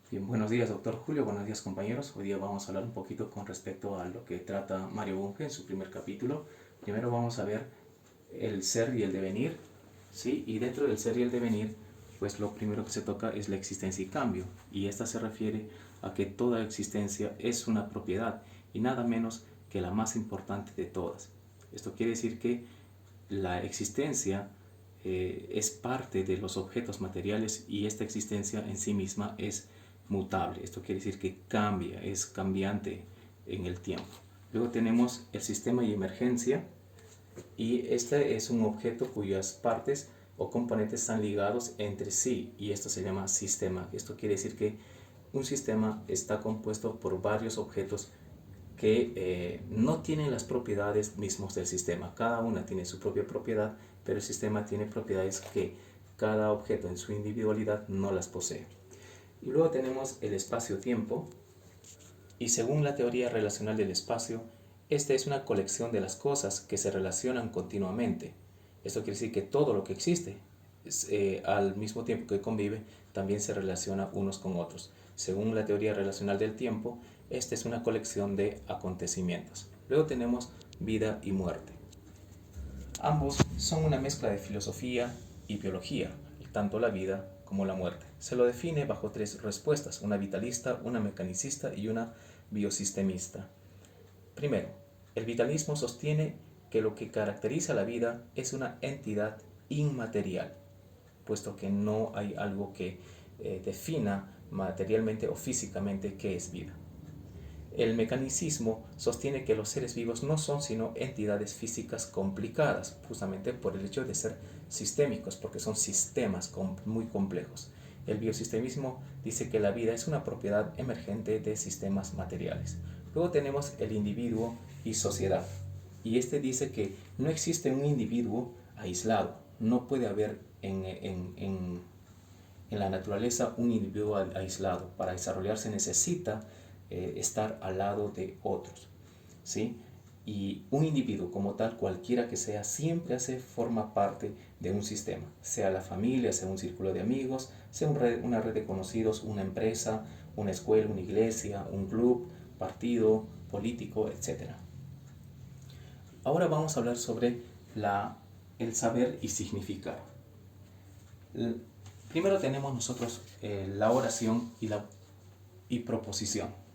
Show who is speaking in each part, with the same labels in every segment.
Speaker 1: Bien, buenos días, doctor Julio, buenos días, compañeros. Hoy día vamos a hablar un poquito con respecto a lo que trata Mario Bunge en su primer capítulo. Primero vamos a ver el ser y el devenir, ¿sí? Y dentro del ser y el devenir, pues lo primero que se toca es la existencia y cambio. Y esta se refiere a que toda existencia es una propiedad y nada menos que la más importante de todas. Esto quiere decir que la existencia es parte de los objetos materiales y esta existencia en sí misma es mutable. Esto quiere decir que cambia, es cambiante en el tiempo. Luego tenemos el sistema y emergencia, y este es un objeto cuyas partes o componentes están ligados entre sí y esto se llama sistema. Esto quiere decir que un sistema está compuesto por varios objetos que no tienen las propiedades mismos del sistema. Cada una tiene su propia propiedad, pero el sistema tiene propiedades que cada objeto en su individualidad no las posee. Y luego tenemos el espacio-tiempo, y según la teoría relacional del espacio, esta es una colección de las cosas que se relacionan continuamente. Esto quiere decir que todo lo que existe, al mismo tiempo que convive, también se relaciona unos con otros. Según la teoría relacional del tiempo, esta es una colección de acontecimientos. Luego tenemos vida y muerte. Ambos son una mezcla de filosofía y biología, tanto la vida como la muerte. Se lo define bajo tres respuestas: una vitalista, una mecanicista y una biosistemista. Primero, el vitalismo sostiene que lo que caracteriza a la vida es una entidad inmaterial, puesto que no hay algo que defina materialmente o físicamente qué es vida. El mecanicismo sostiene que los seres vivos no son sino entidades físicas complicadas, justamente por el hecho de ser sistémicos, porque son sistemas muy complejos. El biosistemismo dice que la vida es una propiedad emergente de sistemas materiales. Luego tenemos el individuo y sociedad. Y este dice que no existe un individuo aislado. No puede haber en la naturaleza un individuo aislado. Para desarrollarse necesita estar al lado de otros, ¿sí? Y un individuo como tal, cualquiera que sea, siempre forma parte de un sistema, sea la familia, sea un círculo de amigos, sea una red de conocidos, una empresa, una escuela, una iglesia, un club, partido, político, etc. Ahora vamos a hablar sobre el saber y significar. Primero tenemos nosotros la oración y proposición.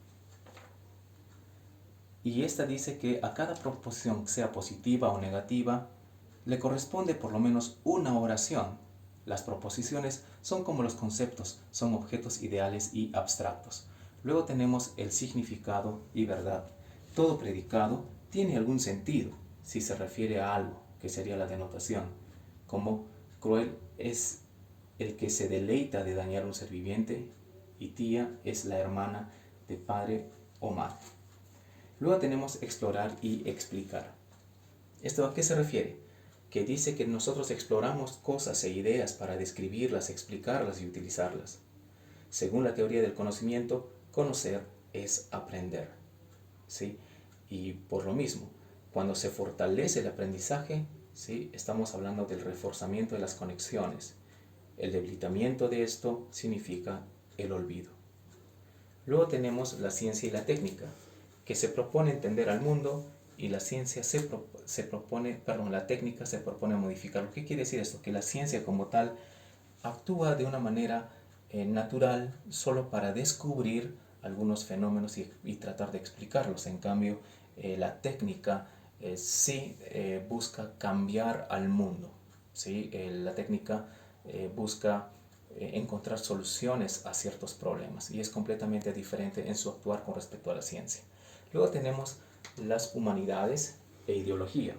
Speaker 1: Y esta dice que a cada proposición, sea positiva o negativa, le corresponde por lo menos una oración. Las proposiciones son como los conceptos, son objetos ideales y abstractos. Luego tenemos el significado y verdad. Todo predicado tiene algún sentido si se refiere a algo, que sería la denotación, como cruel es el que se deleita de dañar a un ser viviente, y tía es la hermana de padre o madre. Luego tenemos explorar y explicar. ¿Esto a qué se refiere? Que dice que nosotros exploramos cosas e ideas para describirlas, explicarlas y utilizarlas. Según la teoría del conocimiento, conocer es aprender, ¿sí? Y por lo mismo, cuando se fortalece el aprendizaje, ¿sí?, estamos hablando del reforzamiento de las conexiones. El debilitamiento de esto significa el olvido. Luego tenemos la ciencia y la técnica, que se propone entender al mundo, y la técnica se propone modificarlo. ¿Qué quiere decir esto? Que la ciencia como tal actúa de una manera natural solo para descubrir algunos fenómenos y tratar de explicarlos. En cambio, la técnica sí busca cambiar al mundo, ¿sí? La técnica busca encontrar soluciones a ciertos problemas y es completamente diferente en su actuar con respecto a la ciencia. Luego tenemos las humanidades e ideología.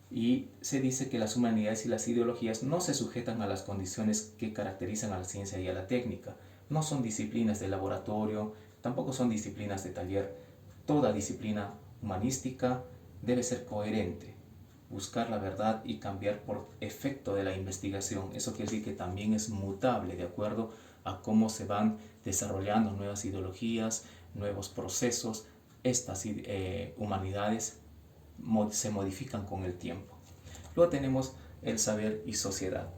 Speaker 1: Y se dice que las humanidades y las ideologías no se sujetan a las condiciones que caracterizan a la ciencia y a la técnica. No son disciplinas de laboratorio, tampoco son disciplinas de taller. Toda disciplina humanística debe ser coherente, buscar la verdad y cambiar por efecto de la investigación. Eso quiere decir que también es mutable de acuerdo a cómo se van desarrollando nuevas ideologías, nuevos procesos. Estas humanidades se modifican con el tiempo. Luego tenemos el saber y sociedad.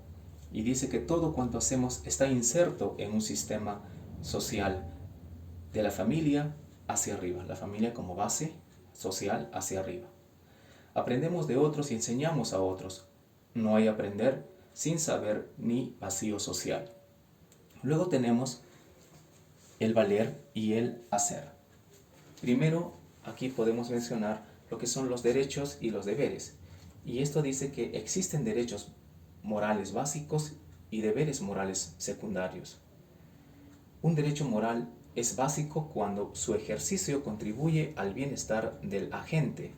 Speaker 1: Y dice que todo cuanto hacemos está inserto en un sistema social de la familia hacia arriba, la familia como base social hacia arriba. Aprendemos de otros y enseñamos a otros. No hay aprender sin saber ni vacío social. Luego tenemos el valer y el hacer. Primero, aquí podemos mencionar lo que son los derechos y los deberes. Y esto dice que existen derechos morales básicos y deberes morales secundarios. Un derecho moral es básico cuando su ejercicio contribuye al bienestar del agente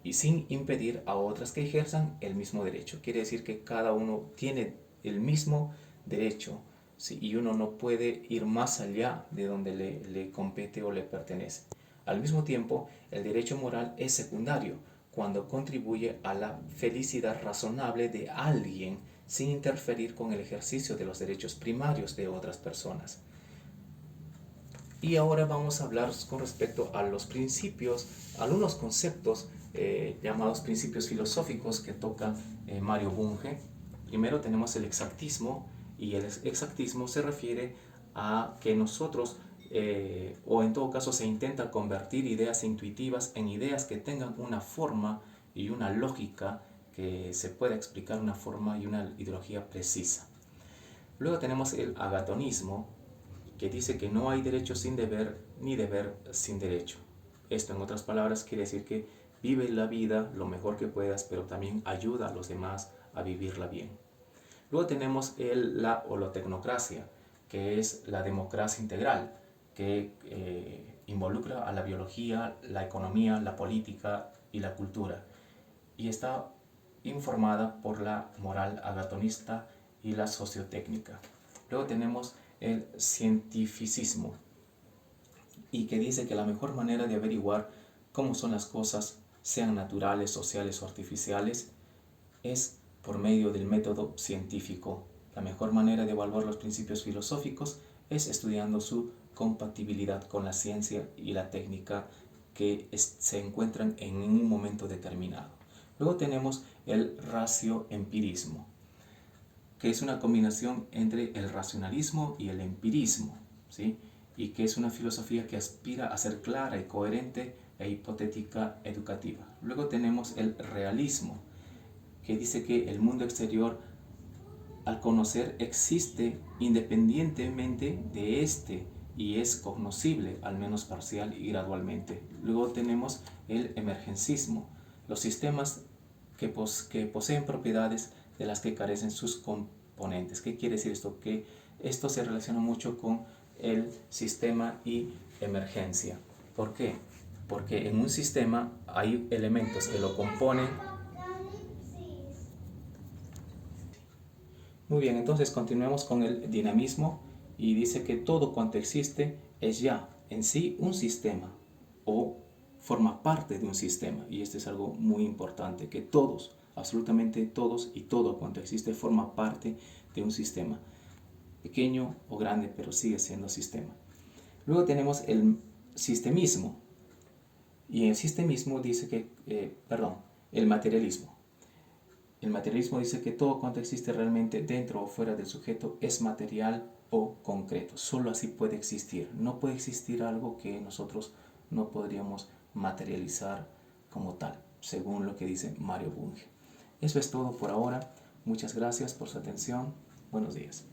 Speaker 1: y sin impedir a otras que ejerzan el mismo derecho. Quiere decir que cada uno tiene el mismo derecho, ¿sí? Y uno no puede ir más allá de donde le compete o le pertenece. Al mismo tiempo, el derecho moral es secundario cuando contribuye a la felicidad razonable de alguien sin interferir con el ejercicio de los derechos primarios de otras personas. Y ahora vamos a hablar con respecto a los principios, algunos conceptos llamados principios filosóficos que toca Mario Bunge. Primero tenemos el exactismo, y el exactismo se refiere a que nosotros, o en todo caso se intenta convertir ideas intuitivas en ideas que tengan una forma y una lógica que se pueda explicar una forma y una ideología precisa. Luego tenemos el agatonismo, que dice que no hay derecho sin deber, ni deber sin derecho. Esto, en otras palabras, quiere decir que vive la vida lo mejor que puedas, pero también ayuda a los demás a vivirla bien. Luego tenemos la holotecnocracia, que es la democracia integral, que involucra a la biología, la economía, la política y la cultura, y está informada por la moral agatonista y la sociotécnica. Luego tenemos el cientificismo, y que dice que la mejor manera de averiguar cómo son las cosas, sean naturales, sociales o artificiales, es por medio del método científico. La mejor manera de evaluar los principios filosóficos es estudiando su compatibilidad con la ciencia y la técnica que se encuentran en un momento determinado. Luego tenemos el racioempirismo, que es una combinación entre el racionalismo y el empirismo, ¿sí? Y que es una filosofía que aspira a ser clara y coherente e hipotética educativa. Luego tenemos el realismo, que dice que el mundo exterior, al conocer, existe independientemente de este y es cognoscible, al menos parcial y gradualmente. Luego tenemos el emergencismo, los sistemas que poseen propiedades de las que carecen sus componentes. ¿Qué quiere decir esto? Que esto se relaciona mucho con el sistema y emergencia. ¿Por qué? Porque en un sistema hay elementos que lo componen. Muy bien, entonces continuemos con el dinamismo, y dice que todo cuanto existe es ya en sí un sistema o forma parte de un sistema, y este es algo muy importante, que todos, absolutamente todos y todo cuanto existe forma parte de un sistema, pequeño o grande, pero sigue siendo sistema. Luego tenemos el sistemismo, y el sistemismo dice que, el materialismo. El materialismo dice que todo cuanto existe realmente dentro o fuera del sujeto es material o concreto. Solo así puede existir. No puede existir algo que nosotros no podríamos materializar como tal, según lo que dice Mario Bunge. Eso es todo por ahora. Muchas gracias por su atención. Buenos días.